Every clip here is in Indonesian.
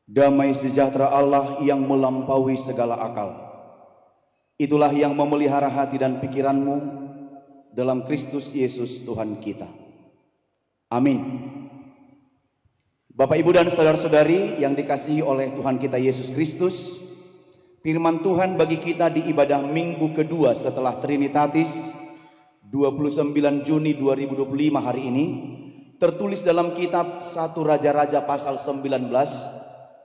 Damai sejahtera Allah yang melampaui segala akal, itulah yang memelihara hati dan pikiranmu dalam Kristus Yesus Tuhan kita. Amin. Bapak, Ibu, dan saudara-saudari yang dikasihi oleh Tuhan kita Yesus Kristus, firman Tuhan bagi kita di ibadah minggu kedua setelah Trinitatis 29 Juni 2025 hari ini tertulis dalam kitab 1 Raja-Raja pasal 19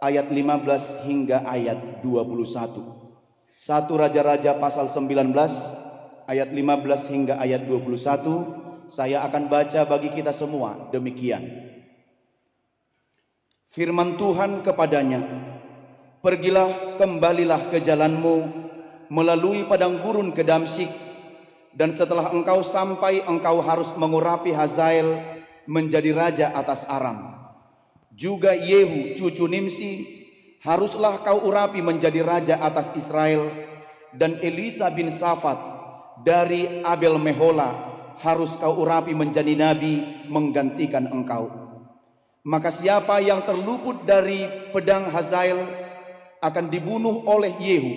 ayat 15 hingga ayat 21. 1 Raja-Raja pasal 19 ayat 15 hingga ayat 21. Saya akan baca bagi kita semua demikian. Firman Tuhan kepadanya, "Pergilah, kembalilah ke jalanmu melalui padang gurun ke Damsyik, dan setelah engkau sampai, engkau harus mengurapi Hazael menjadi raja atas Aram. Juga Yehu cucu Nimsi haruslah kau urapi menjadi raja atas Israel, dan Elisa bin Safat dari Abel Mehola harus kau urapi menjadi nabi menggantikan engkau. Maka siapa yang terluput dari pedang Hazael akan dibunuh oleh Yehu,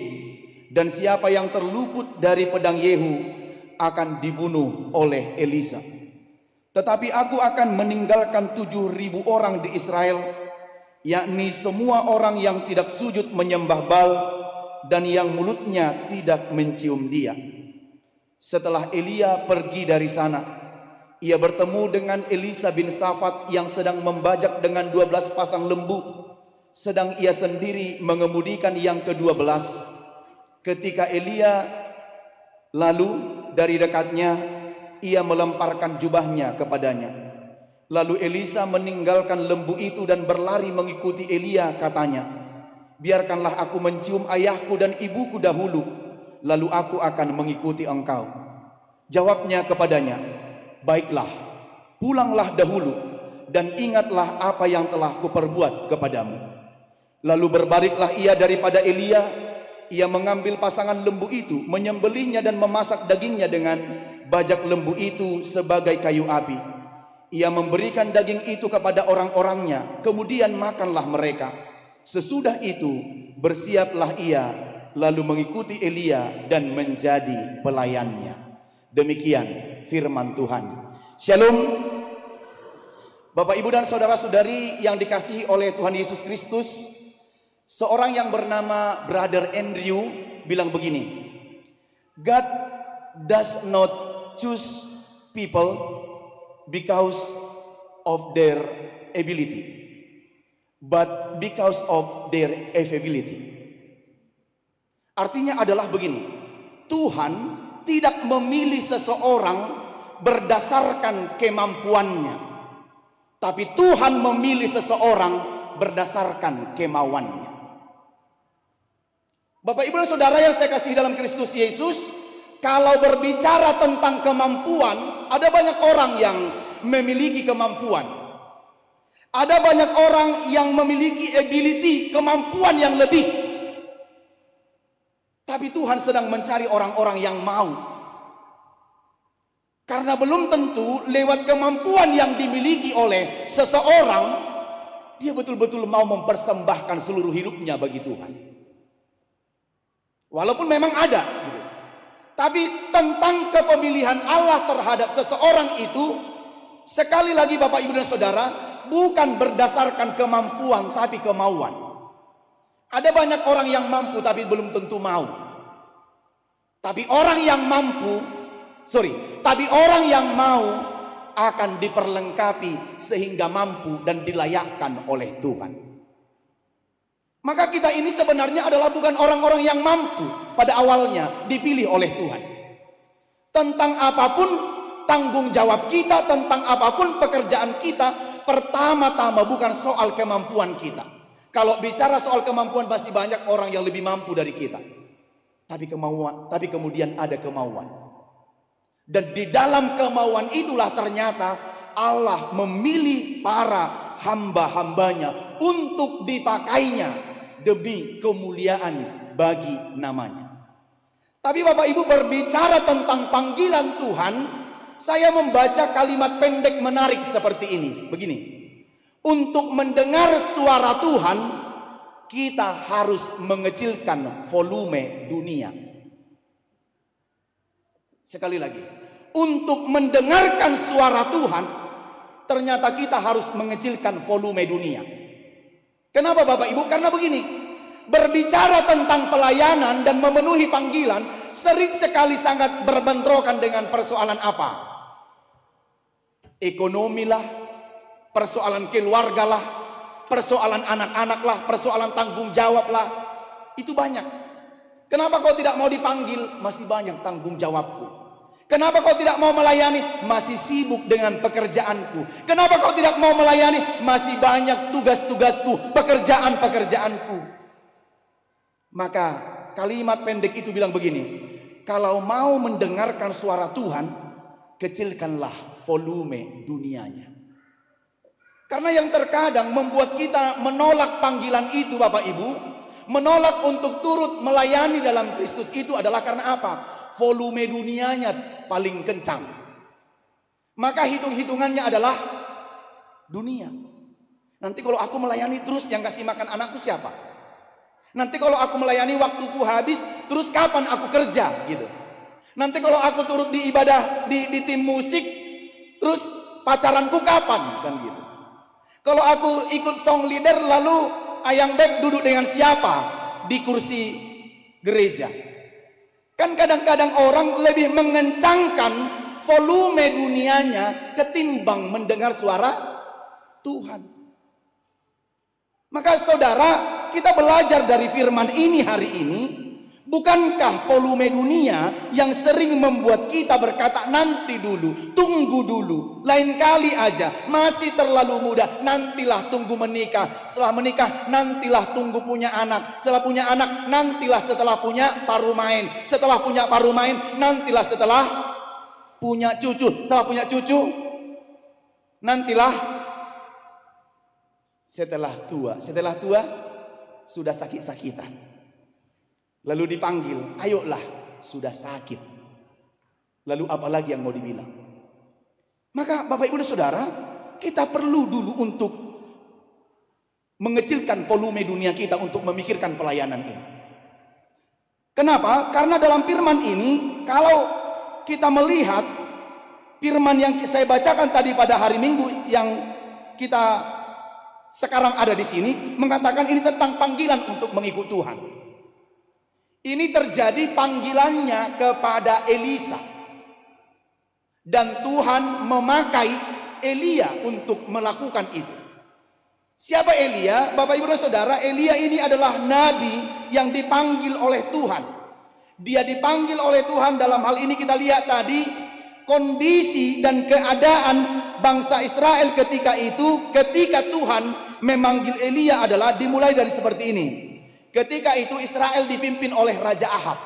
dan siapa yang terluput dari pedang Yehu akan dibunuh oleh Elisa. Tetapi aku akan meninggalkan 7.000 orang di Israel, yakni semua orang yang tidak sujud menyembah Baal dan yang mulutnya tidak mencium dia." Setelah Elia pergi dari sana, ia bertemu dengan Elisa bin Safat yang sedang membajak dengan 12 pasang lembu, sedang ia sendiri mengemudikan yang ke-12. Ketika Elia lalu dari dekatnya, ia melemparkan jubahnya kepadanya. Lalu Elisa meninggalkan lembu itu dan berlari mengikuti Elia, katanya, "Biarkanlah aku mencium ayahku dan ibuku dahulu, lalu aku akan mengikuti engkau." Jawabnya kepadanya, "Baiklah, pulanglah dahulu dan ingatlah apa yang telah kuperbuat kepadamu." Lalu berbaliklah ia daripada Elia. Ia mengambil pasangan lembu itu, menyembelihnya dan memasak dagingnya dengan bajak lembu itu sebagai kayu api. Ia memberikan daging itu kepada orang-orangnya, kemudian makanlah mereka. Sesudah itu bersiaplah ia, lalu mengikuti Elia dan menjadi pelayannya. Demikian firman Tuhan. Shalom. Bapak, Ibu, dan saudara-saudari yang dikasihi oleh Tuhan Yesus Kristus, seorang yang bernama Brother Andrew bilang begini, "God does not choose people because of their ability, but because of their availability." Artinya adalah begini, Tuhan tidak memilih seseorang berdasarkan kemampuannya, tapi Tuhan memilih seseorang berdasarkan kemauannya. Bapak, Ibu, dan saudara yang saya kasih dalam Kristus Yesus, kalau berbicara tentang kemampuan, ada banyak orang yang memiliki kemampuan. Ada banyak orang yang memiliki ability, kemampuan yang lebih. Tapi Tuhan sedang mencari orang-orang yang mau. Karena belum tentu lewat kemampuan yang dimiliki oleh seseorang, dia betul-betul mau mempersembahkan seluruh hidupnya bagi Tuhan. Walaupun memang ada gitu. Tapi tentang kepemilihan Allah terhadap seseorang itu, sekali lagi Bapak, Ibu, dan saudara, bukan berdasarkan kemampuan tapi kemauan. Ada banyak orang yang mampu tapi belum tentu mau. Tapi orang yang mau akan diperlengkapi sehingga mampu dan dilayakkan oleh Tuhan. Maka kita ini sebenarnya adalah bukan orang-orang yang mampu pada awalnya dipilih oleh Tuhan. Tentang apapun tanggung jawab kita, tentang apapun pekerjaan kita, pertama-tama bukan soal kemampuan kita. Kalau bicara soal kemampuan, masih banyak orang yang lebih mampu dari kita. Tapi kemudian ada kemauan. Dan di dalam kemauan itulah ternyata Allah memilih para hamba-hambanya untuk dipakainya demi kemuliaan bagi namanya. Tapi Bapak Ibu, berbicara tentang panggilan Tuhan, saya membaca kalimat pendek menarik seperti ini. Begini, untuk mendengar suara Tuhan kita harus mengecilkan volume dunia. Sekali lagi, untuk mendengarkan suara Tuhan, ternyata kita harus mengecilkan volume dunia. Kenapa Bapak Ibu? Karena begini, berbicara tentang pelayanan dan memenuhi panggilan sering sekali sangat berbentrokan dengan persoalan apa? Ekonomi lah, persoalan keluarga lah, persoalan anak-anak lah, persoalan tanggung jawab lah. Itu banyak. Kenapa kau tidak mau dipanggil? Masih banyak tanggung jawabku. Kenapa kau tidak mau melayani? Masih sibuk dengan pekerjaanku. Kenapa kau tidak mau melayani? Masih banyak tugas-tugasku, pekerjaan-pekerjaanku. Maka kalimat pendek itu bilang begini, kalau mau mendengarkan suara Tuhan, kecilkanlah volume dunianya. Karena yang terkadang membuat kita menolak panggilan itu Bapak Ibu, menolak untuk turut melayani dalam Kristus itu adalah karena apa? Volume dunianya paling kencang. Maka hitung-hitungannya adalah dunia. Nanti kalau aku melayani terus yang kasih makan anakku siapa? Nanti kalau aku melayani waktuku habis, terus kapan aku kerja gitu. Nanti kalau aku turut di ibadah di tim musik, terus pacaranku kapan kan gitu. Kalau aku ikut song leader lalu Ayang Beb duduk dengan siapa di kursi gereja? Kan kadang-kadang orang lebih mengencangkan volume dunianya ketimbang mendengar suara Tuhan. Maka saudara, kita belajar dari firman ini hari ini. Bukankah volume dunia yang sering membuat kita berkata nanti dulu, tunggu dulu, lain kali aja, masih terlalu muda, nantilah tunggu menikah, setelah menikah nantilah tunggu punya anak, setelah punya anak nantilah setelah punya paruh main, setelah punya paruh main nantilah setelah punya cucu, setelah punya cucu nantilah setelah tua sudah sakit-sakitan. Lalu dipanggil, ayolah, sudah sakit. Lalu apalagi yang mau dibilang? Maka Bapak Ibu dan Saudara, kita perlu dulu untuk mengecilkan volume dunia kita untuk memikirkan pelayanan ini. Kenapa? Karena dalam firman ini, kalau kita melihat firman yang saya bacakan tadi pada hari Minggu yang kita sekarang ada di sini, mengatakan ini tentang panggilan untuk mengikut Tuhan. Ini terjadi panggilannya kepada Elisa. Dan Tuhan memakai Elia untuk melakukan itu. Siapa Elia? Bapak Ibu dan Saudara, Elia ini adalah nabi yang dipanggil oleh Tuhan. Dia dipanggil oleh Tuhan, dalam hal ini kita lihat tadi kondisi dan keadaan bangsa Israel ketika itu, ketika Tuhan memanggil Elia adalah dimulai dari seperti ini. Ketika itu Israel dipimpin oleh Raja Ahab.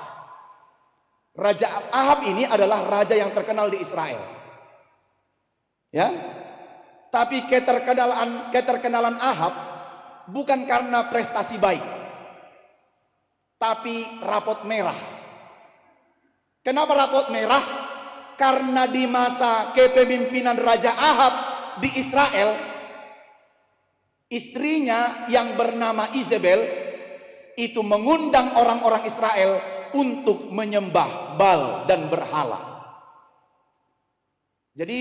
Raja Ahab ini adalah raja yang terkenal di Israel. Ya. Tapi keterkenalan Ahab bukan karena prestasi baik, tapi rapot merah. Kenapa rapot merah? Karena di masa kepemimpinan Raja Ahab di Israel, istrinya yang bernama Izebel itu mengundang orang-orang Israel untuk menyembah Baal dan berhala. Jadi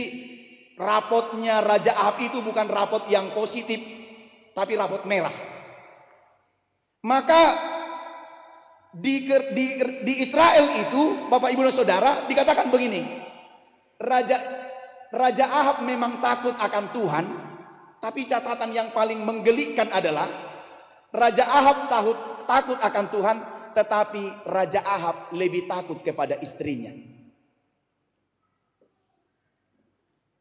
rapotnya Raja Ahab itu bukan rapot yang positif, tapi rapot merah. Maka di Israel itu, Bapak Ibu dan Saudara, dikatakan begini, Raja Ahab memang takut akan Tuhan, tapi catatan yang paling menggelikan adalah Raja Ahab takut akan Tuhan, tetapi Raja Ahab lebih takut kepada istrinya.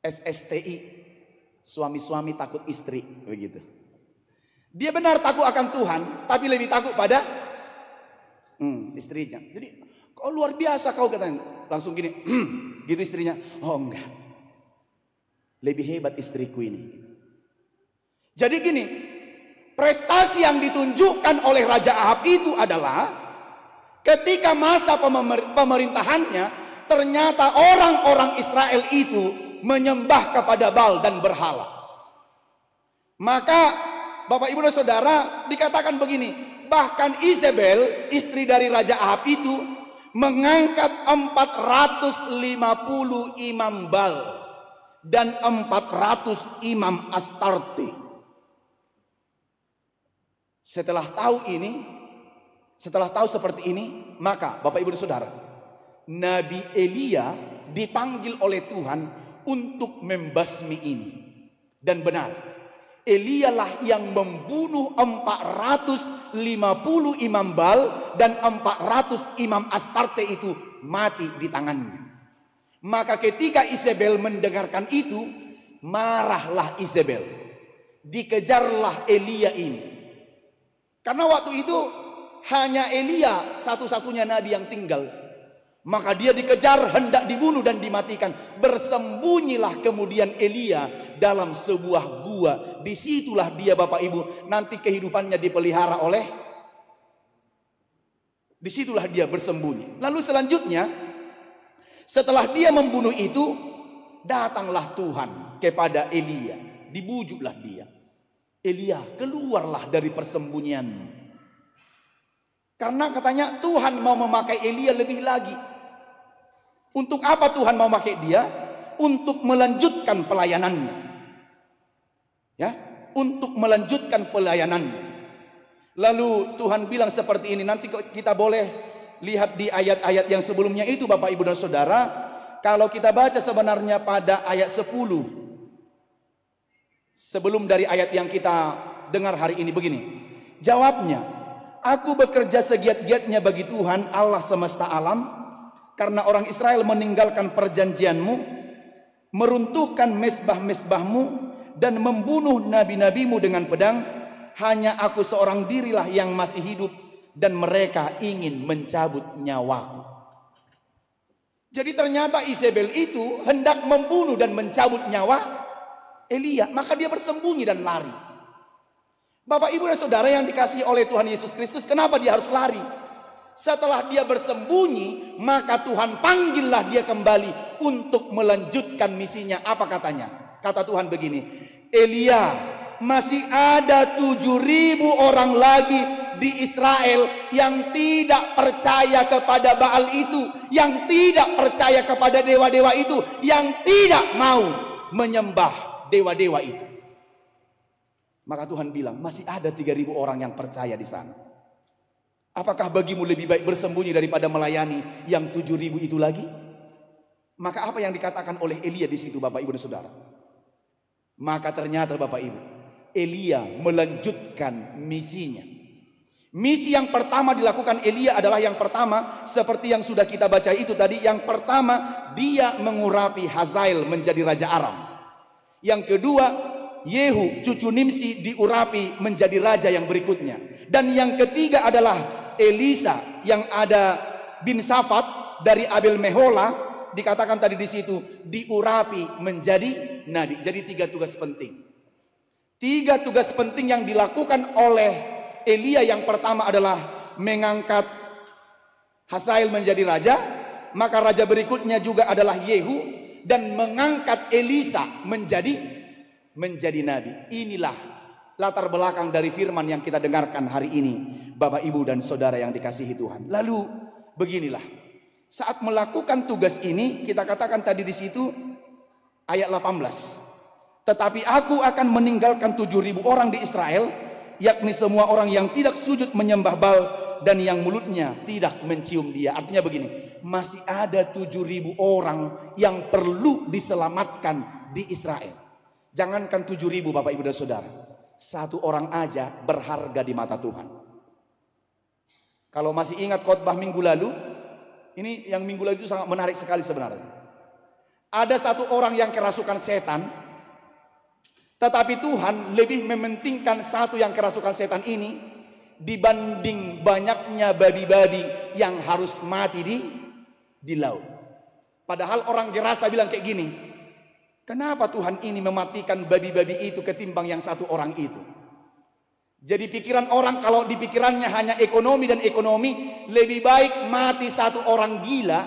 SSTI, suami-suami takut istri, begitu. Dia benar takut akan Tuhan, tapi lebih takut pada istrinya. Jadi, kau luar biasa kau katanya. Langsung gini, gitu istrinya. Oh enggak, lebih hebat istriku ini. Jadi gini, prestasi yang ditunjukkan oleh Raja Ahab itu adalah ketika masa pemerintahannya, ternyata orang-orang Israel itu menyembah kepada Baal dan berhala. Maka Bapak Ibu dan Saudara, dikatakan begini, bahkan Isabel, istri dari Raja Ahab itu, mengangkat 450 imam Baal dan 400 imam Astarte. Setelah tahu seperti ini, maka Bapak Ibu dan Saudara, Nabi Elia dipanggil oleh Tuhan untuk membasmi ini. Dan benar, Elia lah yang membunuh 450 imam Baal dan 400 imam Astarte itu mati di tangannya. Maka ketika Isabel mendengarkan itu, marahlah Isabel. Dikejarlah Elia ini. Karena waktu itu hanya Elia satu-satunya nabi yang tinggal. Maka dia dikejar, hendak dibunuh dan dimatikan. Bersembunyilah kemudian Elia dalam sebuah gua. Disitulah dia Bapak Ibu nanti kehidupannya dipelihara oleh. Disitulah dia bersembunyi. Lalu selanjutnya, setelah dia membunuh itu, datanglah Tuhan kepada Elia. Dibujuklah dia. Elia, keluarlah dari persembunyianmu. Karena katanya Tuhan mau memakai Elia lebih lagi. Untuk apa Tuhan mau memakai dia? Untuk melanjutkan pelayanannya. Ya, untuk melanjutkan pelayanannya. Lalu Tuhan bilang seperti ini, nanti kita boleh lihat di ayat-ayat yang sebelumnya itu Bapak Ibu dan Saudara. Kalau kita baca sebenarnya pada ayat 10. Sebelum dari ayat yang kita dengar hari ini begini. Jawabnya, aku bekerja segiat-giatnya bagi Tuhan Allah semesta alam, karena orang Israel meninggalkan perjanjianmu, meruntuhkan mesbah-mesbahmu, dan membunuh nabi-nabimu dengan pedang. Hanya aku seorang dirilah yang masih hidup, dan mereka ingin mencabut nyawaku. Jadi ternyata Isabel itu hendak membunuh dan mencabut nyawa Elia, maka dia bersembunyi dan lari. Bapak Ibu dan Saudara yang dikasihi oleh Tuhan Yesus Kristus, kenapa dia harus lari? Setelah dia bersembunyi, maka Tuhan panggillah dia kembali untuk melanjutkan misinya. Apa katanya? Kata Tuhan begini, Elia, masih ada 7.000 orang lagi di Israel yang tidak percaya kepada Baal itu, yang tidak percaya kepada dewa-dewa itu, yang tidak mau menyembah dewa-dewa itu. Maka Tuhan bilang, masih ada 3.000 orang yang percaya di sana. Apakah bagimu lebih baik bersembunyi daripada melayani yang 7.000 itu lagi? Maka apa yang dikatakan oleh Elia di situ Bapak Ibu dan Saudara? Maka ternyata Bapak Ibu, Elia melanjutkan misinya. Misi yang pertama dilakukan Elia adalah yang pertama, seperti yang sudah kita baca itu tadi. Yang pertama, dia mengurapi Hazael menjadi raja Aram. Yang kedua, Yehu cucu Nimsi diurapi menjadi raja yang berikutnya. Dan yang ketiga adalah Elisa yang ada bin Safat dari Abel Mehola, dikatakan tadi di situ, diurapi menjadi nabi. Jadi 3 tugas penting. 3 tugas penting yang dilakukan oleh Elia. Yang pertama adalah mengangkat Hazael menjadi raja. Maka raja berikutnya juga adalah Yehu, dan mengangkat Elisa menjadi nabi. Inilah latar belakang dari firman yang kita dengarkan hari ini, Bapak Ibu dan Saudara yang dikasihi Tuhan. Lalu beginilah, saat melakukan tugas ini, kita katakan tadi di situ ayat 18. Tetapi aku akan meninggalkan 7.000 orang di Israel, yakni semua orang yang tidak sujud menyembah Baal dan yang mulutnya tidak mencium dia. Artinya begini, masih ada 7.000 orang yang perlu diselamatkan di Israel. Jangankan 7.000 Bapak Ibu dan Saudara, 1 orang aja berharga di mata Tuhan. Kalau masih ingat khotbah minggu lalu, ini yang minggu lalu itu sangat menarik sekali sebenarnya. Ada 1 orang yang kerasukan setan, tetapi Tuhan lebih mementingkan 1 yang kerasukan setan ini dibanding banyaknya babi-babi yang harus mati di laut. Padahal orang Gerasa bilang kayak gini, kenapa Tuhan ini mematikan babi-babi itu ketimbang yang 1 orang itu? Jadi pikiran orang, kalau di pikirannya hanya ekonomi dan ekonomi, lebih baik mati 1 orang gila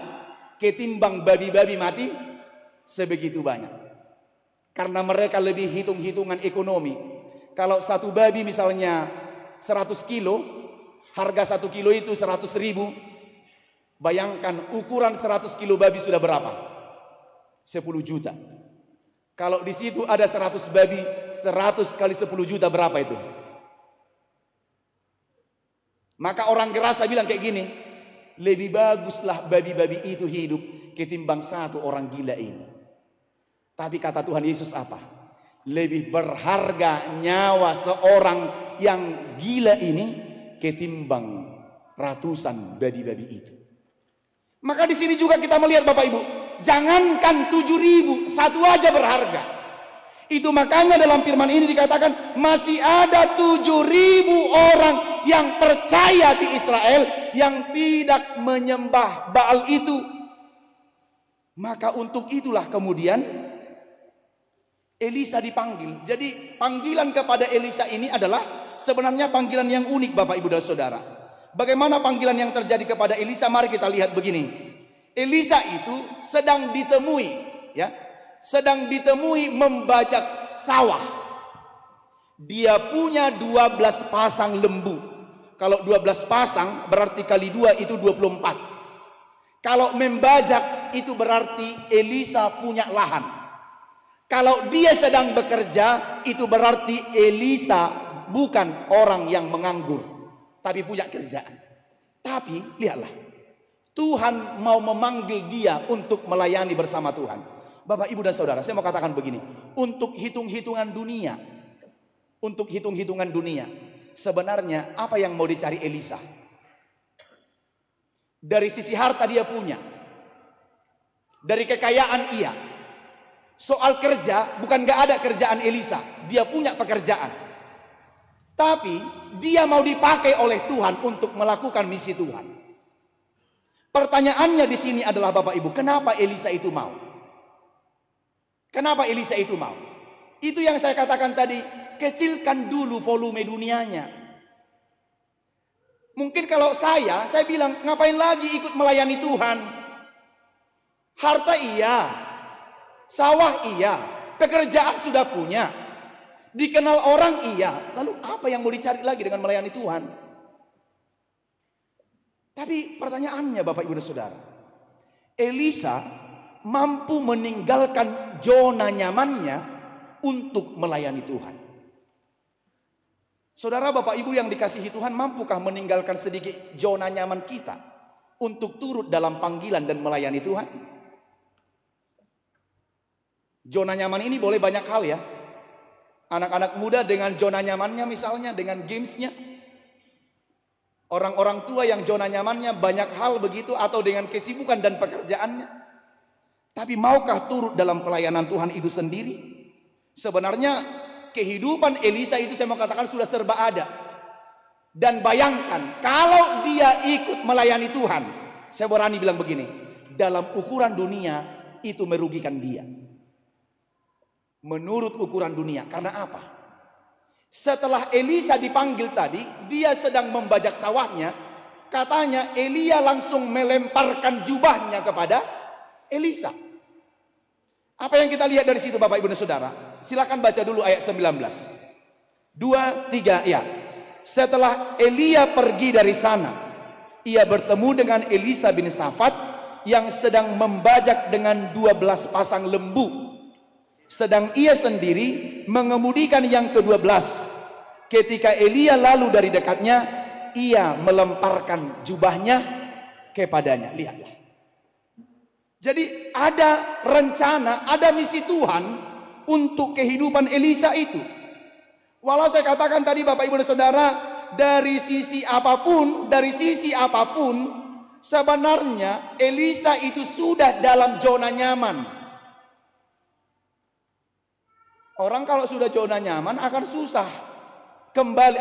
ketimbang babi-babi mati sebegitu banyak. Karena mereka lebih hitung-hitungan ekonomi. Kalau satu babi misalnya 100 kilo, harga 1 kilo itu 100.000. Bayangkan ukuran 100 kilo babi sudah berapa? 10 juta. Kalau di situ ada 100 babi, 100 kali 10 juta berapa itu? Maka orang Gerasa bilang kayak gini, lebih baguslah babi-babi itu hidup ketimbang satu orang gila ini. Tapi kata Tuhan Yesus apa? Lebih berharga nyawa seorang yang gila ini ketimbang ratusan babi-babi itu. Maka di sini juga kita melihat Bapak Ibu, jangankan 7.000, satu aja berharga. Itu makanya dalam firman ini dikatakan masih ada 7.000 orang yang percaya di Israel yang tidak menyembah Baal itu. Maka untuk itulah kemudian Elisa dipanggil. Jadi panggilan kepada Elisa ini adalah sebenarnya panggilan yang unik Bapak Ibu dan Saudara. Bagaimana panggilan yang terjadi kepada Elisa? Mari kita lihat begini. Elisa itu sedang ditemui, ya, sedang ditemui membajak sawah. Dia punya 12 pasang lembu. Kalau 12 pasang berarti kali 2 itu 24. Kalau membajak itu berarti Elisa punya lahan. Kalau dia sedang bekerja itu berarti Elisa bukan orang yang menganggur, tapi punya kerjaan. Tapi lihatlah, Tuhan mau memanggil dia untuk melayani bersama Tuhan. Bapak, Ibu dan Saudara, saya mau katakan begini. Untuk hitung-hitungan dunia, sebenarnya apa yang mau dicari Elisa? Dari sisi harta dia punya, dari kekayaan iya. Soal kerja, bukan gak ada kerjaan Elisa, dia punya pekerjaan. Tapi dia mau dipakai oleh Tuhan untuk melakukan misi Tuhan. Pertanyaannya di sini adalah Bapak Ibu, kenapa Elisa itu mau? Kenapa Elisa itu mau? Itu yang saya katakan tadi, kecilkan dulu volume dunianya. Mungkin kalau saya bilang, ngapain lagi ikut melayani Tuhan? Harta iya, sawah iya, pekerjaan sudah punya, dikenal orang iya. Lalu apa yang mau dicari lagi dengan melayani Tuhan? Tapi pertanyaannya Bapak Ibu dan Saudara, Elisa mampu meninggalkan zona nyamannya untuk melayani Tuhan. Saudara, Bapak Ibu yang dikasihi Tuhan, mampukah meninggalkan sedikit zona nyaman kita untuk turut dalam panggilan dan melayani Tuhan? Zona nyaman ini boleh banyak hal ya. Anak-anak muda dengan zona nyamannya misalnya dengan gamesnya. Orang-orang tua yang zona nyamannya banyak hal begitu atau dengan kesibukan dan pekerjaannya. Tapi maukah turut dalam pelayanan Tuhan itu sendiri? Sebenarnya kehidupan Elisa itu saya mau katakan sudah serba ada. Dan bayangkan kalau dia ikut melayani Tuhan, saya berani bilang begini, dalam ukuran dunia itu merugikan dia. Menurut ukuran dunia, karena apa? Setelah Elisa dipanggil tadi, dia sedang membajak sawahnya. Katanya Elia langsung melemparkan jubahnya kepada Elisa. Apa yang kita lihat dari situ Bapak Ibu dan Saudara? Silakan baca dulu ayat 19. 2, 3, ya. Setelah Elia pergi dari sana, ia bertemu dengan Elisa bin Safat yang sedang membajak dengan 12 pasang lembu. Sedang ia sendiri mengemudikan yang ke-12. Ketika Elia lalu dari dekatnya, ia melemparkan jubahnya kepadanya. Lihatlah. Jadi ada rencana, ada misi Tuhan untuk kehidupan Elisa itu. Walau saya katakan tadi Bapak Ibu dan Saudara, dari sisi apapun, sebenarnya Elisa itu sudah dalam zona nyaman. Orang kalau sudah zona nyaman akan susah kembali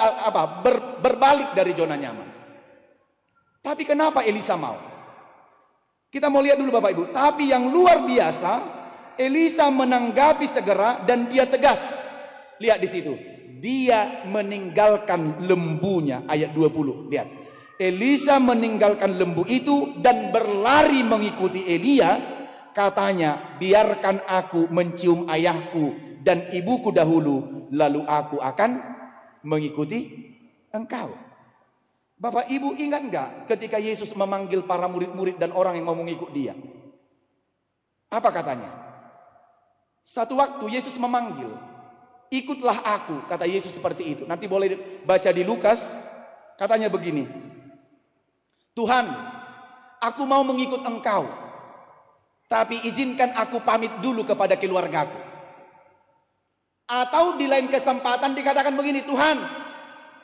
berbalik dari zona nyaman. Tapi kenapa Elisa mau? Kita mau lihat dulu Bapak Ibu. Tapi yang luar biasa, Elisa menanggapi segera dan dia tegas. Lihat di situ. Dia meninggalkan lembunya, ayat 20. Lihat. Elisa meninggalkan lembu itu dan berlari mengikuti Elia. Katanya, biarkan aku mencium ayahku dan ibuku dahulu, lalu aku akan mengikuti engkau. Bapak Ibu ingat enggak ketika Yesus memanggil para murid-murid dan orang yang mau mengikut dia? Apa katanya? Satu waktu Yesus memanggil, ikutlah aku, kata Yesus seperti itu. Nanti boleh baca di Lukas, katanya begini, Tuhan, aku mau mengikut engkau, tapi izinkan aku pamit dulu kepada keluargaku. Atau di lain kesempatan dikatakan begini, Tuhan,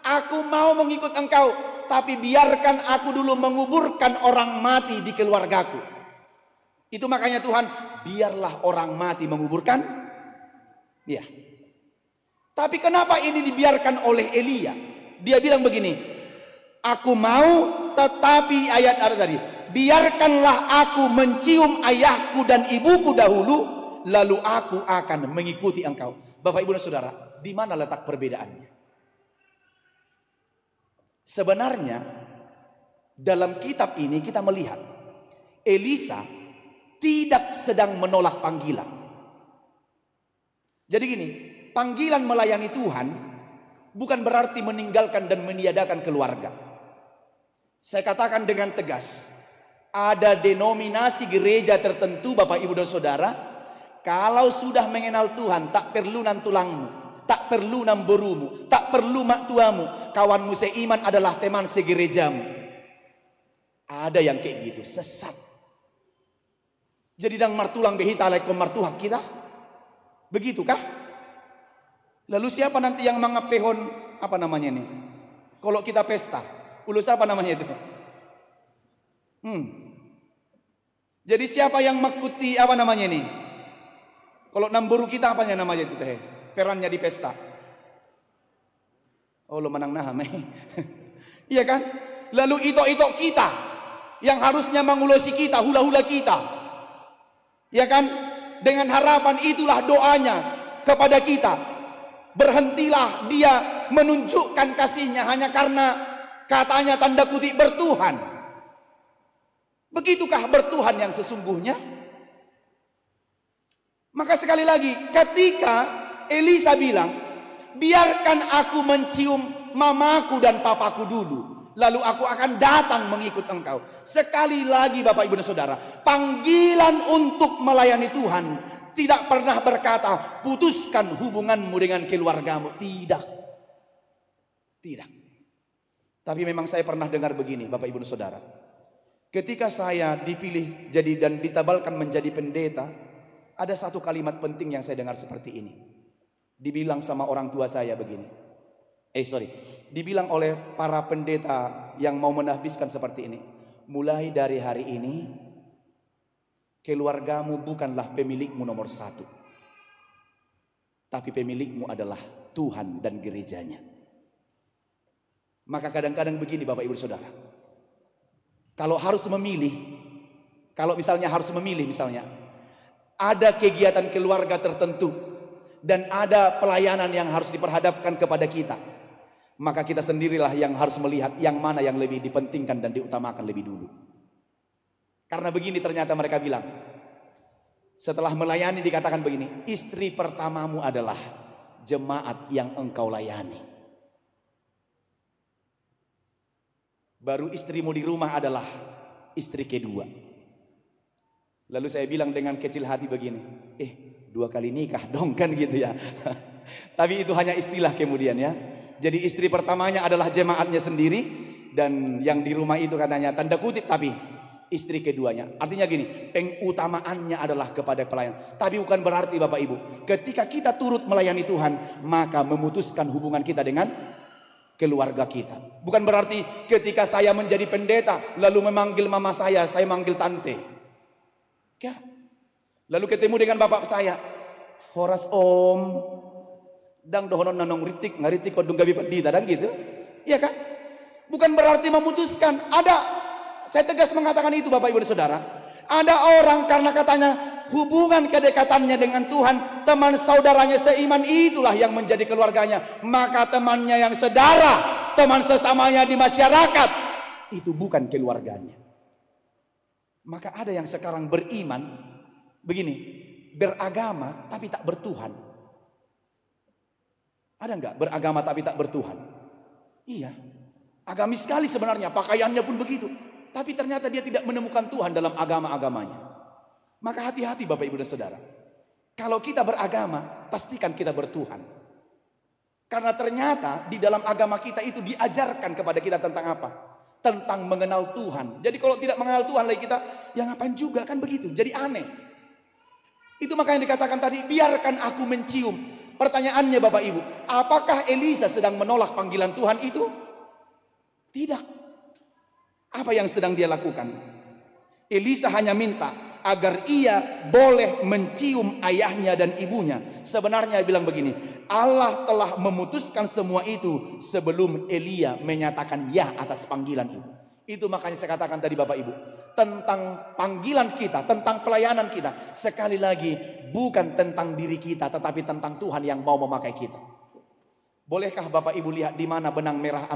aku mau mengikut engkau, tapi biarkan aku dulu menguburkan orang mati di keluargaku. Itu makanya Tuhan, biarlah orang mati menguburkan. Ya. Tapi kenapa ini dibiarkan oleh Elia? Dia bilang begini, aku mau, tetapi ayat ada tadi, biarkanlah aku mencium ayahku dan ibuku dahulu, lalu aku akan mengikuti engkau. Bapak Ibu dan Saudara, di mana letak perbedaannya? Sebenarnya dalam kitab ini kita melihat Elisa tidak sedang menolak panggilan. Jadi gini, panggilan melayani Tuhan bukan berarti meninggalkan dan meniadakan keluarga. Saya katakan dengan tegas, ada denominasi gereja tertentu Bapak Ibu dan Saudara, kalau sudah mengenal Tuhan tak perlu nan tulangmu, tak perlu nan borumu, tak perlu mak tuamu, kawanmu seiman adalah teman segerejamu. Ada yang kayak gitu, sesat. Jadi dang martulang behita alaikum martuhak kita. Begitukah? Lalu siapa nanti yang mengapehon apa namanya ini? Kalau kita pesta, ulus apa namanya itu? Jadi siapa yang mengikuti apa namanya ini? Kalau namburu kita apanya namanya itu teh? Perannya di pesta. Oh lo menang naham. Iya kan? Lalu itok-itok kita yang harusnya mengulosi kita, hula-hula kita. Ya kan? Dengan harapan itulah doanya kepada kita. Berhentilah dia menunjukkan kasihnya hanya karena katanya tanda kutip bertuhan. Begitukah bertuhan yang sesungguhnya? Maka sekali lagi ketika Elisa bilang, biarkan aku mencium mamaku dan papaku dulu, lalu aku akan datang mengikut engkau. Sekali lagi Bapak Ibu dan Saudara, panggilan untuk melayani Tuhan tidak pernah berkata putuskan hubunganmu dengan keluargamu. Tidak. Tidak. Tapi memang saya pernah dengar begini Bapak Ibu dan Saudara, ketika saya dipilih jadi dan ditabalkan menjadi pendeta, ada satu kalimat penting yang saya dengar seperti ini. Dibilang sama orang tua saya begini. Dibilang oleh para pendeta yang mau menahbiskan seperti ini. Mulai dari hari ini, keluargamu bukanlah pemilikmu nomor satu. Tapi pemilikmu adalah Tuhan dan gerejanya. Maka kadang-kadang begini Bapak Ibu Saudara. Kalau harus memilih, misalnya, ada kegiatan keluarga tertentu dan ada pelayanan yang harus diperhadapkan kepada kita, maka kita sendirilah yang harus melihat yang mana yang lebih dipentingkan dan diutamakan lebih dulu. Karena begini ternyata mereka bilang, setelah melayani dikatakan begini, istri pertamamu adalah jemaat yang engkau layani. Baru istrimu di rumah adalah istri kedua. Lalu saya bilang dengan kecil hati begini, 2 kali nikah dong kan gitu ya. Tapi itu hanya istilah kemudian ya. Jadi istri pertamanya adalah jemaatnya sendiri, dan yang di rumah itu katanya tanda kutip tapi istri keduanya. Artinya gini, pengutamaannya adalah kepada pelayan. Tapi bukan berarti Bapak Ibu, ketika kita turut melayani Tuhan, maka memutuskan hubungan kita dengan keluarga kita. Bukan berarti ketika saya menjadi pendeta lalu memanggil mama saya manggil tante. Ya. Lalu ketemu dengan bapak saya, horas om, dang dohonon nanong ritik ngaritik kodung gabi padita dan gitu. Iya kan? Bukan berarti memutuskan. Ada, saya tegas mengatakan itu Bapak Ibu dan Saudara. Ada orang karena katanya hubungan kedekatannya dengan Tuhan, teman saudaranya seiman itulah yang menjadi keluarganya. Maka temannya yang sedara, teman sesamanya di masyarakat, itu bukan keluarganya. Maka ada yang sekarang beriman begini, beragama tapi tak bertuhan. Ada nggak beragama tapi tak bertuhan? Iya. Agamis sekali sebenarnya, pakaiannya pun begitu. Tapi ternyata dia tidak menemukan Tuhan dalam agama-agamanya. Maka hati-hati Bapak Ibu dan Saudara. Kalau kita beragama, pastikan kita bertuhan. Karena ternyata di dalam agama kita itu diajarkan kepada kita tentang apa? Tentang mengenal Tuhan. Jadi kalau tidak mengenal Tuhan lagi kita, ya ngapain juga, kan begitu. Jadi aneh. Itu makanya dikatakan tadi, biarkan aku mencium. Pertanyaannya Bapak Ibu, apakah Elisa sedang menolak panggilan Tuhan itu? Tidak. Apa yang sedang dia lakukan? Elisa hanya minta agar ia boleh mencium ayahnya dan ibunya. Sebenarnya bilang begini, Allah telah memutuskan semua itu sebelum Elia menyatakan ya atas panggilan itu. Itu makanya saya katakan tadi Bapak Ibu, tentang panggilan kita, tentang pelayanan kita, sekali lagi bukan tentang diri kita, tetapi tentang Tuhan yang mau memakai kita. Bolehkah Bapak Ibu lihat di mana benang merah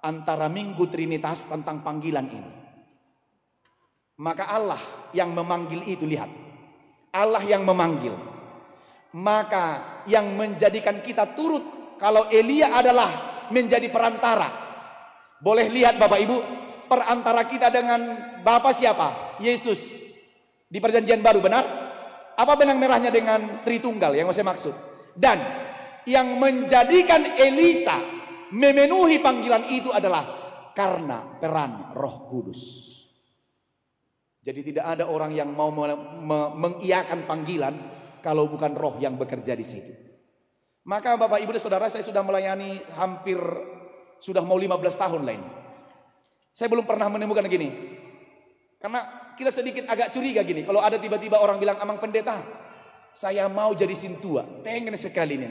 antara Minggu Trinitas tentang panggilan ini? Maka Allah yang memanggil itu, lihat, Allah yang memanggil. Maka yang menjadikan kita turut, kalau Elia adalah menjadi perantara. Boleh lihat Bapak Ibu, perantara kita dengan Bapa siapa? Yesus. Di perjanjian baru, benar? Apa benang merahnya dengan Tritunggal yang saya maksud? Dan yang menjadikan Elisa memenuhi panggilan itu adalah karena peran Roh Kudus. Jadi tidak ada orang yang mau mengiyakan panggilan kalau bukan Roh yang bekerja di situ. Maka Bapak Ibu dan Saudara, saya sudah melayani hampir sudah mau 15 tahun lah ini. Saya belum pernah menemukan gini. Karena kita sedikit agak curiga gini. Kalau ada tiba-tiba orang bilang, Amang Pendeta, saya mau jadi sintua. Pengen sekali ini.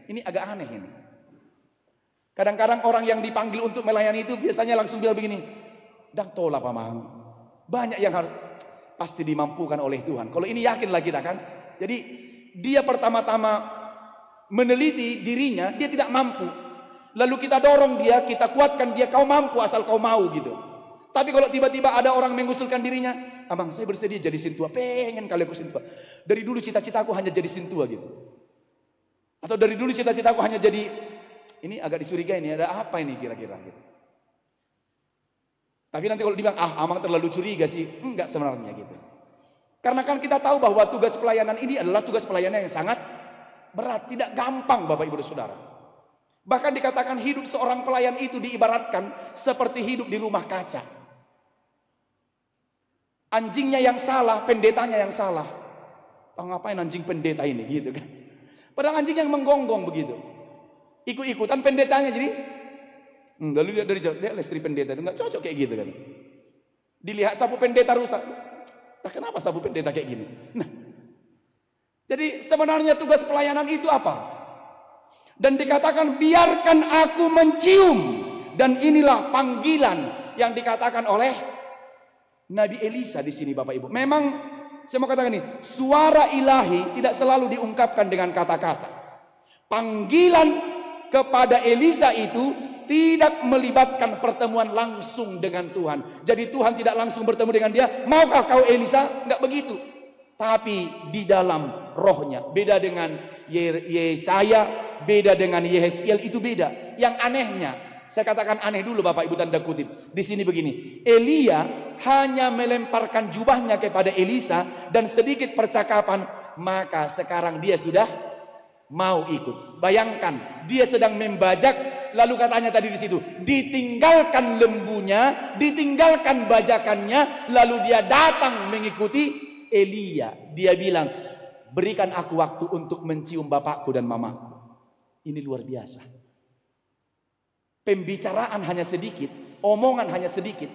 Ini agak aneh ini. Kadang-kadang orang yang dipanggil untuk melayani itu biasanya langsung bilang begini, "Dang tolak Amang. Banyak yang harus pasti dimampukan oleh Tuhan." Kalau ini yakinlah kita kan. Jadi dia pertama-tama meneliti dirinya, dia tidak mampu. Lalu kita dorong dia, kita kuatkan dia, kau mampu asal kau mau gitu. Tapi kalau tiba-tiba ada orang mengusulkan dirinya, "Abang, saya bersedia jadi sintua, pengen kali aku sintua. Dari dulu cita-citaku hanya jadi sintua gitu." Atau dari dulu cita-citaku hanya jadi, ini agak dicurigai ini, ada apa ini kira-kira gitu. Tapi nanti kalau dibilang, Amang terlalu curiga sih, enggak sebenarnya gitu. Karena kan kita tahu bahwa tugas pelayanan ini adalah tugas pelayanan yang sangat berat, tidak gampang Bapak Ibu dan Saudara. Bahkan dikatakan hidup seorang pelayan itu diibaratkan seperti hidup di rumah kaca. Anjingnya yang salah, pendetanya yang salah. Ngapain anjing pendeta ini gitu kan. Padahal anjing yang menggonggong begitu. Ikut-ikutan pendetanya jadi. Lalu lihat dari jauh, lihat istri pendeta itu nggak cocok kayak gitu kan. Dilihat sapu pendeta rusak. Nah, kenapa sapu pendeta kayak gini? Nah, jadi sebenarnya tugas pelayanan itu apa? Dan dikatakan biarkan aku mencium. Dan inilah panggilan yang dikatakan oleh Nabi Elisa di sini Bapak Ibu. Memang saya mau katakan ini, suara ilahi tidak selalu diungkapkan dengan kata-kata. Panggilan kepada Elisa itu tidak melibatkan pertemuan langsung dengan Tuhan. Jadi Tuhan tidak langsung bertemu dengan dia. Maukah kau Elisa? Enggak begitu. Tapi di dalam rohnya. Beda dengan Yesaya, beda dengan Yeheskiel, itu beda. Yang anehnya, saya katakan aneh dulu Bapak Ibu tanda kutip. Di sini begini, Elia hanya melemparkan jubahnya kepada Elisa dan sedikit percakapan, maka sekarang dia sudah mau ikut. Bayangkan, dia sedang membajak. Lalu katanya tadi di situ, ditinggalkan lembunya, ditinggalkan bajakannya, lalu dia datang mengikuti Elia. Dia bilang, berikan aku waktu untuk mencium bapakku dan mamaku. Ini luar biasa. Pembicaraan hanya sedikit, omongan hanya sedikit,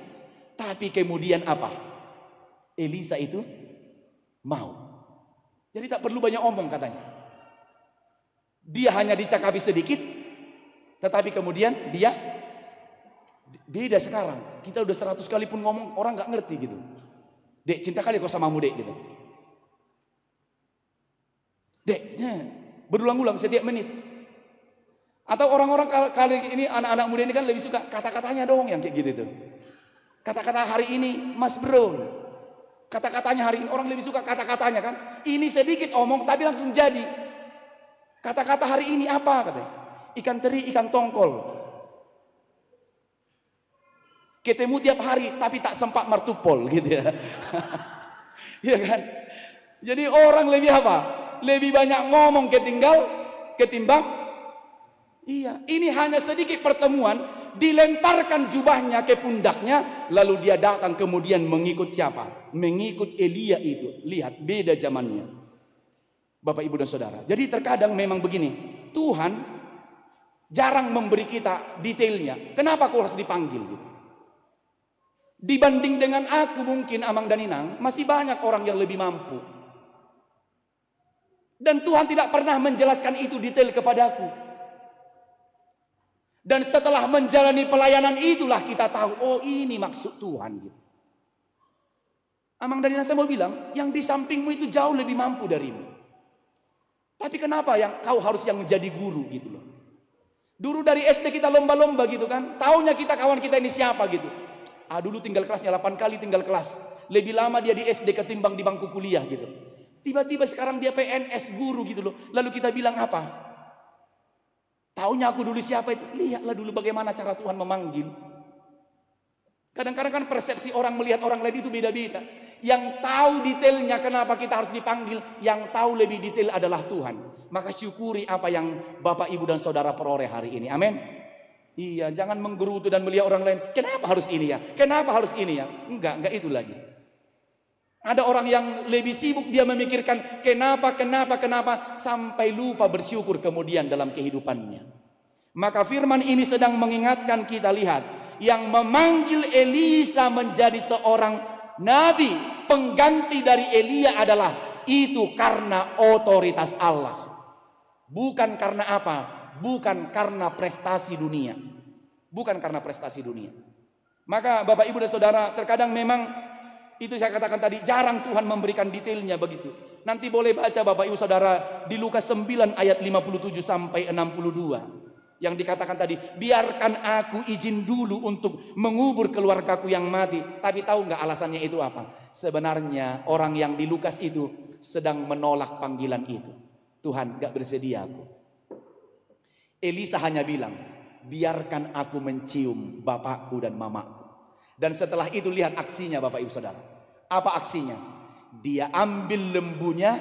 tapi kemudian apa? Elisa itu mau. Jadi tak perlu banyak omong katanya. Dia hanya dicakapi sedikit, tetapi kemudian dia beda sekarang. Kita udah 100 kali pun ngomong, orang gak ngerti gitu. Dek, cinta kali kau samamu dek gitu. Dek, berulang-ulang setiap menit. Atau orang-orang kali ini, anak-anak muda ini kan lebih suka kata-katanya dong yang kayak gitu tuh. Kata-kata hari ini, Mas Bro. Kata-katanya hari ini, orang lebih suka kata-katanya kan. Ini sedikit omong tapi langsung jadi. Kata-kata hari ini apa katanya? Ikan teri, ikan tongkol. Ketemu tiap hari tapi tak sempat martupol gitu ya. Iya kan? Jadi orang lebih apa? Lebih banyak ngomong ketimbang iya, ini hanya sedikit pertemuan, dilemparkan jubahnya ke pundaknya, lalu dia datang kemudian mengikut siapa? Mengikut Elia itu. Lihat, beda zamannya. Bapak, Ibu dan Saudara. Jadi terkadang memang begini, Tuhan jarang memberi kita detailnya. Kenapa aku harus dipanggil gitu? Dibanding dengan aku mungkin Amang dan Inang, masih banyak orang yang lebih mampu. Dan Tuhan tidak pernah menjelaskan itu detail kepadaku. Dan setelah menjalani pelayanan itulah kita tahu, oh ini maksud Tuhan gitu. Amang dan Inang, saya mau bilang, yang di sampingmu itu jauh lebih mampu darimu. Tapi kenapa yang kau harus yang menjadi guru gitu loh. Dulu dari SD kita lomba-lomba gitu kan. Taunya kita kawan kita ini siapa gitu. Dulu tinggal kelasnya 8 kali tinggal kelas. Lebih lama dia di SD ketimbang di bangku kuliah gitu. Tiba-tiba sekarang dia PNS guru gitu loh. Lalu kita bilang apa? Taunya aku dulu siapa itu? Lihatlah dulu bagaimana cara Tuhan memanggil. Kadang-kadang kan persepsi orang melihat orang lain itu beda-beda. Yang tahu detailnya kenapa kita harus dipanggil, yang tahu lebih detail adalah Tuhan. Maka syukuri apa yang Bapak, Ibu dan Saudara peroleh hari ini. Amin. Iya, jangan menggerutu dan melihat orang lain. Kenapa harus ini ya? Kenapa harus ini ya? Enggak itu lagi. Ada orang yang lebih sibuk, dia memikirkan kenapa sampai lupa bersyukur kemudian dalam kehidupannya. Maka firman ini sedang mengingatkan kita, lihat, yang memanggil Elisa menjadi seorang nabi pengganti dari Elia adalah itu karena otoritas Allah. Bukan karena apa? Bukan karena prestasi dunia. Bukan karena prestasi dunia. Maka Bapak, Ibu dan Saudara, terkadang memang itu saya katakan tadi, jarang Tuhan memberikan detailnya begitu. Nanti boleh baca Bapak, Ibu, Saudara di Lukas 9 ayat 57 sampai 62. Yang dikatakan tadi, biarkan aku izin dulu untuk mengubur keluargaku yang mati. Tapi tahu nggak alasannya itu apa? Sebenarnya orang yang di Lukas itu sedang menolak panggilan itu. Tuhan, nggak bersedia aku. Elisa hanya bilang, biarkan aku mencium bapakku dan mamaku. Dan setelah itu lihat aksinya Bapak, Ibu, Saudara. Apa aksinya? Dia ambil lembunya,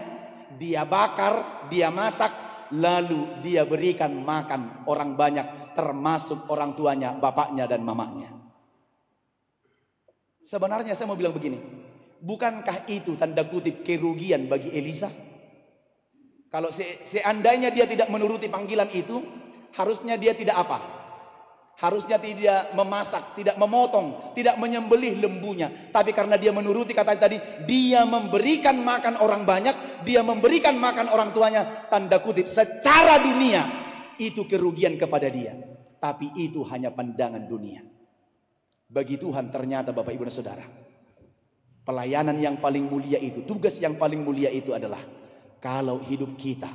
dia bakar, dia masak, lalu dia berikan makan orang banyak, termasuk orang tuanya, bapaknya dan mamanya. Sebenarnya saya mau bilang begini, bukankah itu tanda kutip kerugian bagi Elisa? Kalau seandainya dia tidak menuruti panggilan itu, harusnya dia tidak apa? Harusnya tidak memasak, tidak memotong, tidak menyembelih lembunya. Tapi karena dia menuruti kata tadi, dia memberikan makan orang banyak, dia memberikan makan orang tuanya. Tanda kutip, secara dunia itu kerugian kepada dia. Tapi itu hanya pandangan dunia. Bagi Tuhan ternyata Bapak, Ibu dan Saudara, pelayanan yang paling mulia itu, tugas yang paling mulia itu adalah kalau hidup kita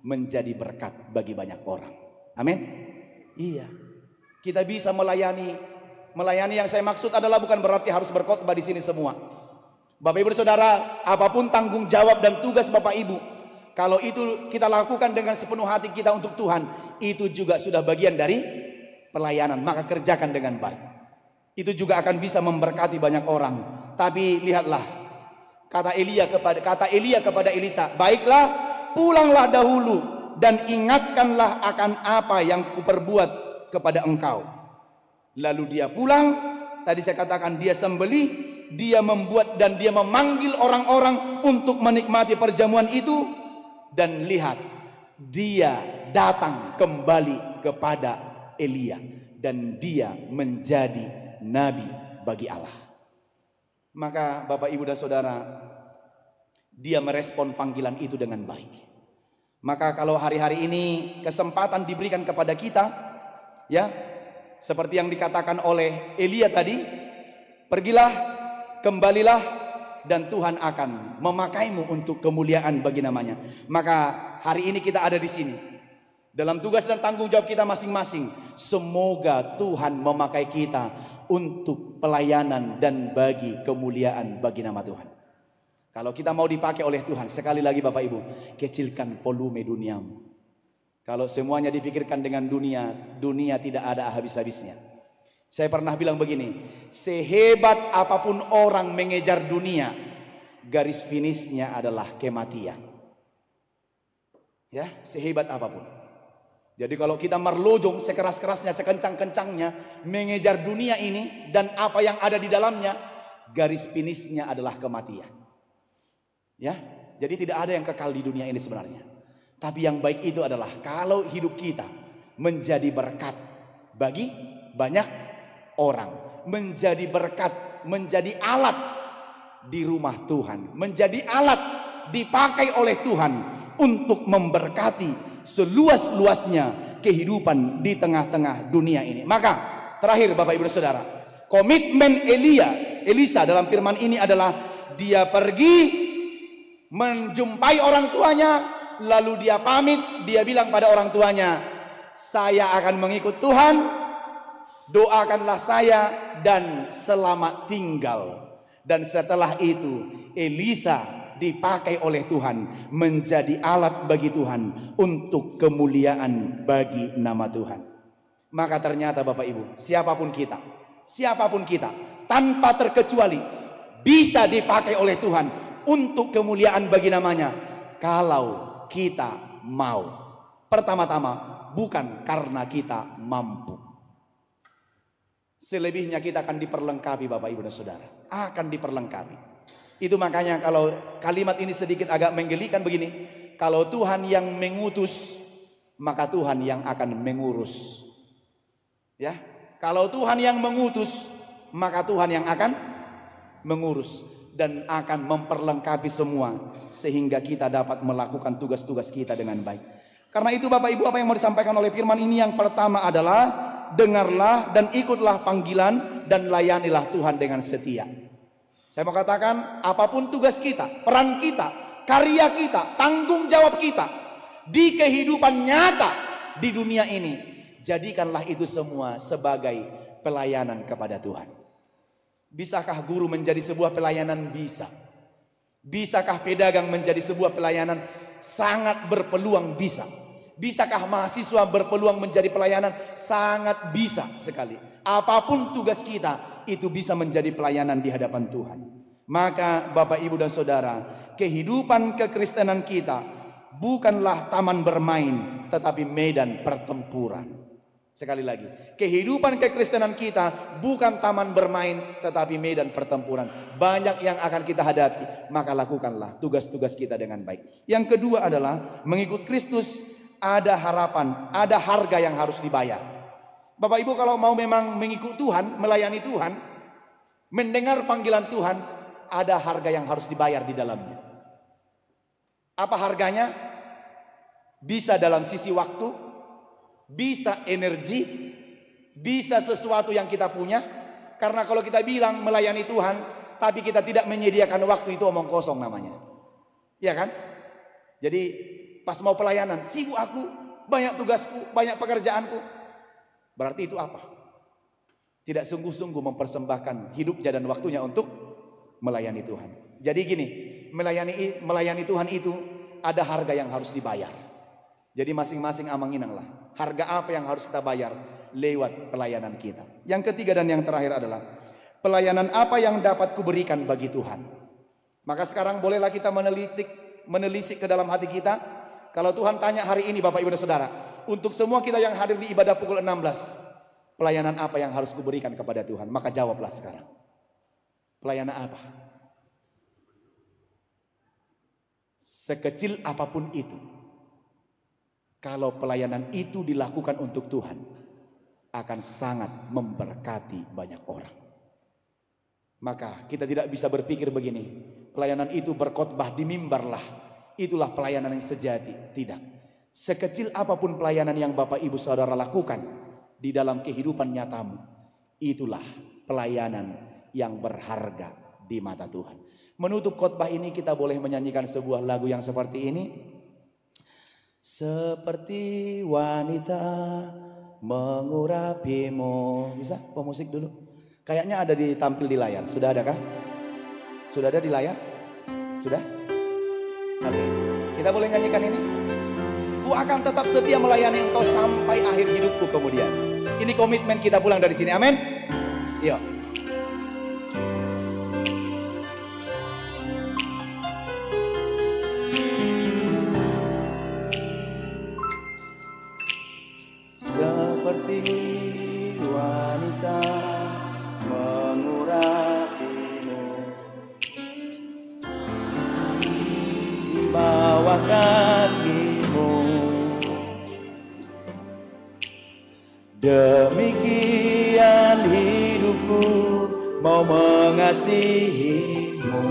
menjadi berkat bagi banyak orang. Amin. Iya. Kita bisa melayani yang saya maksud adalah bukan berarti harus berkhotbah di sini semua. Bapak, Ibu, Saudara, apapun tanggung jawab dan tugas Bapak Ibu, kalau itu kita lakukan dengan sepenuh hati kita untuk Tuhan, itu juga sudah bagian dari pelayanan. Maka kerjakan dengan baik. Itu juga akan bisa memberkati banyak orang. Tapi lihatlah, kata Elia kepada Elisa, baiklah, pulanglah dahulu dan ingatkanlah akan apa yang kuperbuat kepada engkau. Lalu dia pulang. Tadi saya katakan dia sembelih, dia membuat dan dia memanggil orang-orang untuk menikmati perjamuan itu. Dan lihat, dia datang kembali kepada Elia dan dia menjadi nabi bagi Allah. Maka Bapak, Ibu dan Saudara, dia merespon panggilan itu dengan baik. Maka kalau hari-hari ini kesempatan diberikan kepada kita, ya, seperti yang dikatakan oleh Elia tadi, pergilah, kembalilah, dan Tuhan akan memakaimu untuk kemuliaan bagi namanya. Maka hari ini kita ada di sini dalam tugas dan tanggung jawab kita masing-masing. Semoga Tuhan memakai kita untuk pelayanan dan bagi kemuliaan bagi nama Tuhan. Kalau kita mau dipakai oleh Tuhan, sekali lagi Bapak, Ibu, kecilkan volume duniamu. Kalau semuanya dipikirkan dengan dunia, dunia tidak ada habis-habisnya. Saya pernah bilang begini, sehebat apapun orang mengejar dunia, garis finishnya adalah kematian. Ya, sehebat apapun. Jadi kalau kita merlojong sekeras-kerasnya, sekencang-kencangnya mengejar dunia ini dan apa yang ada di dalamnya, garis finishnya adalah kematian. Ya, jadi tidak ada yang kekal di dunia ini sebenarnya. Tapi yang baik itu adalah kalau hidup kita menjadi berkat bagi banyak orang, menjadi berkat, menjadi alat di rumah Tuhan, menjadi alat dipakai oleh Tuhan untuk memberkati seluas-luasnya kehidupan di tengah-tengah dunia ini. Maka terakhir Bapak Ibu Saudara, komitmen Elisa dalam firman ini adalah dia pergi menjumpai orang tuanya, lalu dia pamit, dia bilang pada orang tuanya, saya akan mengikut Tuhan, doakanlah saya dan selamat tinggal. Dan setelah itu Elisa dipakai oleh Tuhan menjadi alat bagi Tuhan untuk kemuliaan bagi nama Tuhan. Maka ternyata Bapak Ibu, siapapun kita tanpa terkecuali bisa dipakai oleh Tuhan untuk kemuliaan bagi namanya, kalau kita mau. Pertama-tama bukan karena kita mampu. Selebihnya kita akan diperlengkapi Bapak Ibu dan Saudara, akan diperlengkapi. Itu makanya kalau kalimat ini sedikit agak menggelikan begini, kalau Tuhan yang mengutus, maka Tuhan yang akan mengurus. Ya, kalau Tuhan yang mengutus, maka Tuhan yang akan mengurus dan akan memperlengkapi semua sehingga kita dapat melakukan tugas-tugas kita dengan baik. Karena itu Bapak Ibu, apa yang mau disampaikan oleh firman ini yang pertama adalah dengarlah dan ikutlah panggilan dan layanilah Tuhan dengan setia. Saya mau katakan, apapun tugas kita, peran kita, karya kita, tanggung jawab kita di kehidupan nyata di dunia ini, jadikanlah itu semua sebagai pelayanan kepada Tuhan. Bisakah guru menjadi sebuah pelayanan? Bisa. Bisakah pedagang menjadi sebuah pelayanan? Sangat berpeluang bisa. Bisakah mahasiswa berpeluang menjadi pelayanan? Sangat bisa sekali. Apapun tugas kita, itu bisa menjadi pelayanan di hadapan Tuhan. Maka Bapak Ibu dan Saudara, kehidupan kekristenan kita bukanlah taman bermain, tetapi medan pertempuran. Sekali lagi, kehidupan kekristenan kita bukan taman bermain tetapi medan pertempuran. Banyak yang akan kita hadapi, maka lakukanlah tugas-tugas kita dengan baik. Yang kedua adalah mengikut Kristus ada harapan, ada harga yang harus dibayar. Bapak Ibu kalau mau memang mengikut Tuhan, melayani Tuhan, mendengar panggilan Tuhan, ada harga yang harus dibayar di dalamnya. Apa harganya? Bisa dalam sisi waktu, bisa energi, bisa sesuatu yang kita punya. Karena kalau kita bilang melayani Tuhan tapi kita tidak menyediakan waktu, itu omong kosong namanya. Ya kan? Jadi pas mau pelayanan, sibuk aku, banyak tugasku, banyak pekerjaanku. Berarti itu apa? Tidak sungguh-sungguh mempersembahkan hidupnya dan waktunya untuk melayani Tuhan. Jadi gini, melayani Tuhan itu ada harga yang harus dibayar. Jadi masing-masing amanginanglah harga apa yang harus kita bayar lewat pelayanan kita. Yang ketiga dan yang terakhir adalah pelayanan apa yang dapat kuberikan bagi Tuhan. Maka sekarang bolehlah kita menelisik ke dalam hati kita. Kalau Tuhan tanya hari ini Bapak Ibu dan Saudara, untuk semua kita yang hadir di ibadah pukul 16, pelayanan apa yang harus kuberikan kepada Tuhan? Maka jawablah sekarang. Pelayanan apa? Sekecil apapun itu, kalau pelayanan itu dilakukan untuk Tuhan, akan sangat memberkati banyak orang. Maka kita tidak bisa berpikir begini, pelayanan itu berkhotbah di mimbarlah, itulah pelayanan yang sejati. Tidak. Sekecil apapun pelayanan yang Bapak Ibu Saudara lakukan di dalam kehidupan nyatamu, itulah pelayanan yang berharga di mata Tuhan. Menutup khotbah ini kita boleh menyanyikan sebuah lagu yang seperti ini. Seperti wanita mengurapimu. Bisa pemusik dulu? Kayaknya ada ditampil di layar. Sudah ada kah? Sudah ada di layar? Sudah? Oke. Kita boleh nyanyikan ini? Ku Aku akan tetap setia melayani engkau sampai akhir hidupku kemudian. Ini komitmen kita pulang dari sini, amin. Yuk. Seperti wanita mengurapimu di bawah kakimu, demikian hidupku mau mengasihimu.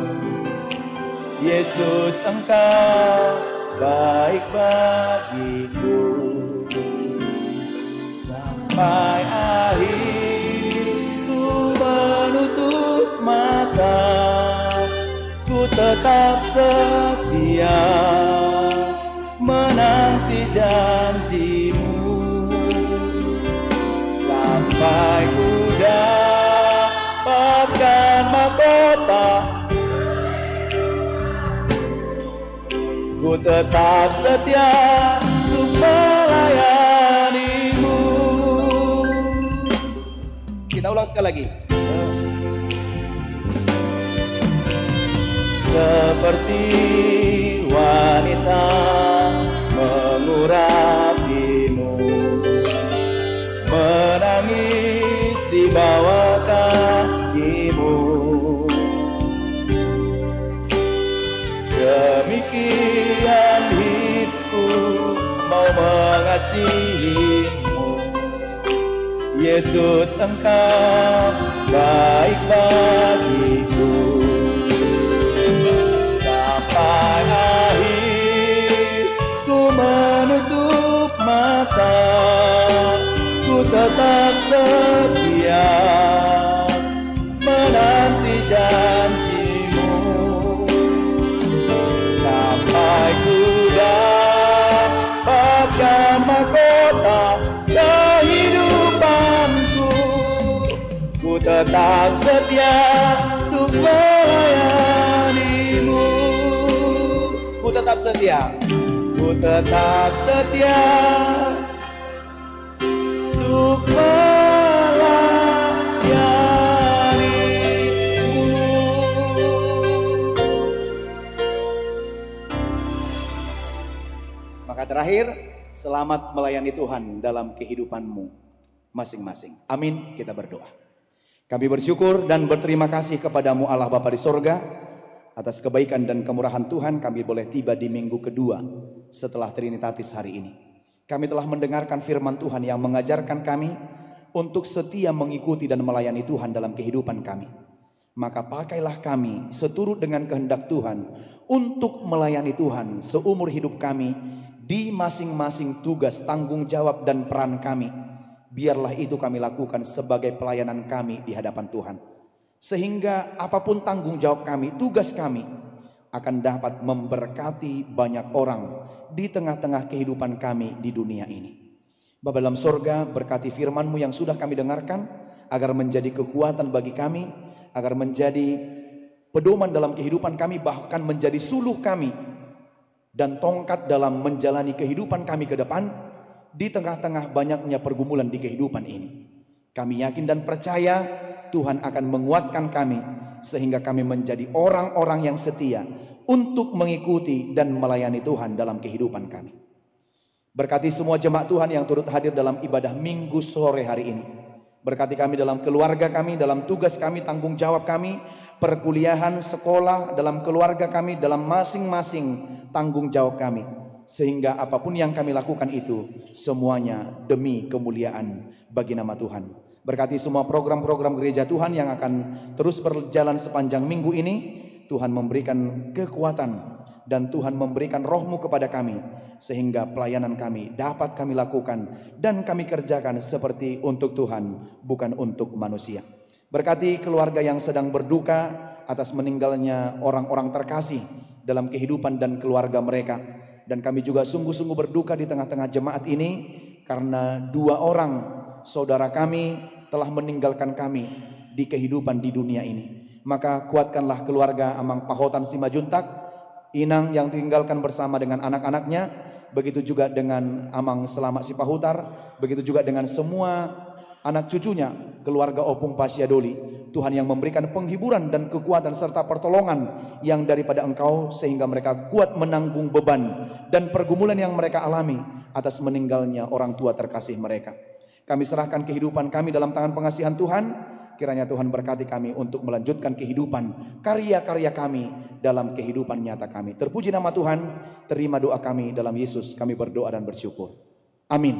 Yesus, engkau baik bagiku. Sampai akhir ku menutup mata, ku tetap setia menanti janjimu. Sampai ku dapatkan mahkota, ku tetap setia untuk melayanimu. Kita ulang sekali lagi. Seperti wanita mengurapimu, menangis di bawah kakimu, demikian hidupku mau mengasihimu. Yesus, engkau baik bagiku. Sampai akhir ku menutup mata, ku tetap setia menanti janjimu. Sampai ku dapatkan mahkota kehidupanku, ku tetap setia untuk melayanimu. Ku tetap setia, ku tetap setia untuk melayanimu. Maka terakhir, selamat melayani Tuhan dalam kehidupanmu masing-masing. Amin, kita berdoa. Kami bersyukur dan berterima kasih kepadamu Allah Bapa di sorga, atas kebaikan dan kemurahan Tuhan kami boleh tiba di minggu kedua setelah Trinitatis hari ini. Kami telah mendengarkan firman Tuhan yang mengajarkan kami untuk setia mengikuti dan melayani Tuhan dalam kehidupan kami. Maka pakailah kami seturut dengan kehendak Tuhan untuk melayani Tuhan seumur hidup kami di masing-masing tugas, tanggung jawab dan peran kami. Biarlah itu kami lakukan sebagai pelayanan kami di hadapan Tuhan. Sehingga apapun tanggung jawab kami, tugas kami akan dapat memberkati banyak orang di tengah-tengah kehidupan kami di dunia ini. Bapa dalam sorga, berkati firman-Mu yang sudah kami dengarkan, agar menjadi kekuatan bagi kami, agar menjadi pedoman dalam kehidupan kami, bahkan menjadi suluh kami dan tongkat dalam menjalani kehidupan kami ke depan di tengah-tengah banyaknya pergumulan di kehidupan ini. Kami yakin dan percaya Tuhan akan menguatkan kami sehingga kami menjadi orang-orang yang setia untuk mengikuti dan melayani Tuhan dalam kehidupan kami. Berkati semua jemaat Tuhan yang turut hadir dalam ibadah minggu sore hari ini. Berkati kami dalam keluarga kami, dalam tugas kami, tanggung jawab kami, perkuliahan, sekolah, dalam keluarga kami, dalam masing-masing tanggung jawab kami. Sehingga apapun yang kami lakukan itu semuanya demi kemuliaan bagi nama Tuhan. Berkati semua program-program gereja Tuhan yang akan terus berjalan sepanjang minggu ini. Tuhan memberikan kekuatan dan Tuhan memberikan roh-Mu kepada kami. Sehingga pelayanan kami dapat kami lakukan dan kami kerjakan seperti untuk Tuhan, bukan untuk manusia. Berkati keluarga yang sedang berduka atas meninggalnya orang-orang terkasih dalam kehidupan dan keluarga mereka. Dan kami juga sungguh-sungguh berduka di tengah-tengah jemaat ini karena 2 orang saudara kami telah meninggalkan kami di kehidupan di dunia ini. Maka kuatkanlah keluarga Amang Pahotan Simajuntak, Inang yang tinggalkan bersama dengan anak-anaknya, begitu juga dengan Amang Selamat Sipahutar, begitu juga dengan semua anak cucunya, keluarga Opung Pasyadoli. Tuhan yang memberikan penghiburan dan kekuatan serta pertolongan yang daripada Engkau, sehingga mereka kuat menanggung beban dan pergumulan yang mereka alami atas meninggalnya orang tua terkasih mereka. Kami serahkan kehidupan kami dalam tangan pengasihan Tuhan. Kiranya Tuhan berkati kami untuk melanjutkan kehidupan, karya-karya kami dalam kehidupan nyata kami. Terpuji nama Tuhan, terima doa kami dalam Yesus kami berdoa dan bersyukur. Amin.